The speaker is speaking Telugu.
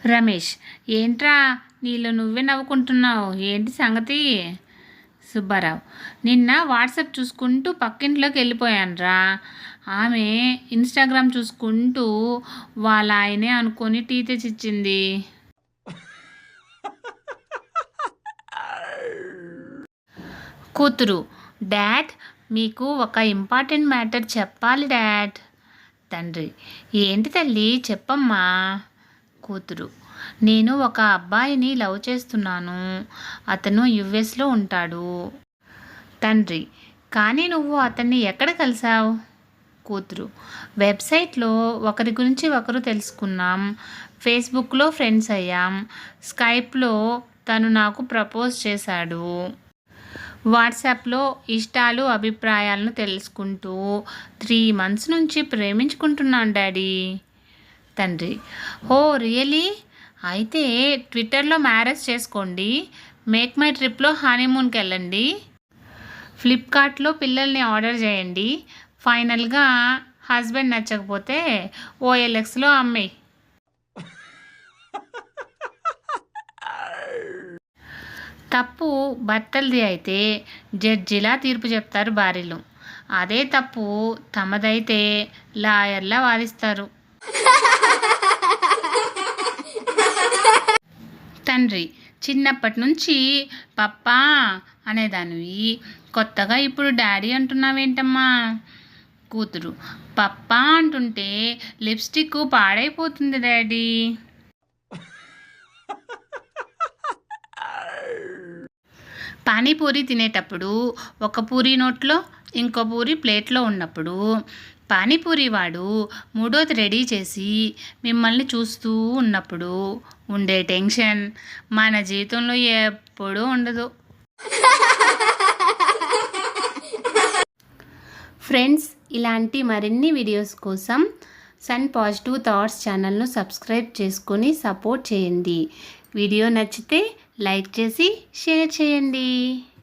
రమేష్, ఏంట్రా నీలో నువ్వే నవ్వుకుంటున్నావు, ఏంటి సంగతి? సుబ్బారావు, నిన్న వాట్సాప్ చూసుకుంటూ పక్కింట్లోకి వెళ్ళిపోయానురా. ఆమె ఇన్స్టాగ్రామ్ చూసుకుంటూ వాళ్ళ ఆయనే అనుకొని టీ తెచ్చిచ్చింది. కూతురు, డాడ్ మీకు ఒక ఇంపార్టెంట్ మ్యాటర్ చెప్పాలి డాడ్. తండ్రి, ఏంటి తల్లి చెప్పమ్మా. కూతురు, నేను ఒక అబ్బాయిని లవ్ చేస్తున్నాను, అతను యుఎస్లో ఉంటాడు. తండ్రి, కానీ నువ్వు అతన్ని ఎక్కడ కలిసావు? కూతురు, వెబ్సైట్లో ఒకరి గురించి ఒకరు తెలుసుకున్నాం, ఫేస్బుక్లో ఫ్రెండ్స్ అయ్యాం, స్కైప్లో తను నాకు ప్రపోజ్ చేశాడు, వాట్సాప్లో ఇష్టాలు అభిప్రాయాలను తెలుసుకుంటూ 3 months నుంచి ప్రేమించుకుంటున్నాను డాడీ. తండ్రి, ఓ రియలీ? అయితే ట్విట్టర్లో మ్యారేజ్ చేసుకోండి, మేక్ మై ట్రిప్లో హనీమూన్కి వెళ్ళండి, ఫ్లిప్కార్ట్లో పిల్లల్ని ఆర్డర్ చేయండి, ఫైనల్గా హస్బెండ్ నచ్చకపోతే ఓఎల్ఎక్స్లో అమ్మేయి. తప్పు భర్తలది అయితే జడ్జిలా తీర్పు చెప్తారు భార్యలు, అదే తప్పు తమదైతే లాయర్లా వాదిస్తారు. తండ్రి, చిన్నప్పటి నుంచి పప్పా అనేదానివి, కొత్తగా ఇప్పుడు డాడీ అంటున్నావేంటమ్మా? కూతురు, పప్పా అంటుంటే లిప్స్టిక్ పాడైపోతుంది డాడీ. పానీపూరి తినేటప్పుడు ఒక పూరి నోట్లో ఇంకో పూరి ప్లేట్లో ఉన్నప్పుడు పానీపూరి వాడు మూడోది రెడీ చేసి మిమ్మల్ని చూస్తూ ఉన్నప్పుడు ఉండే టెన్షన్ మన జీవితంలో ఎప్పుడూ ఉండదు. ఫ్రెండ్స్, ఇలాంటి మరిన్ని వీడియోస్ కోసం సన్ పాజిటివ్ థాట్స్ ఛానల్ను సబ్స్క్రైబ్ చేసుకొని సపోర్ట్ చేయండి. వీడియో నచ్చితే లైక్ చేసి షేర్ చేయండి.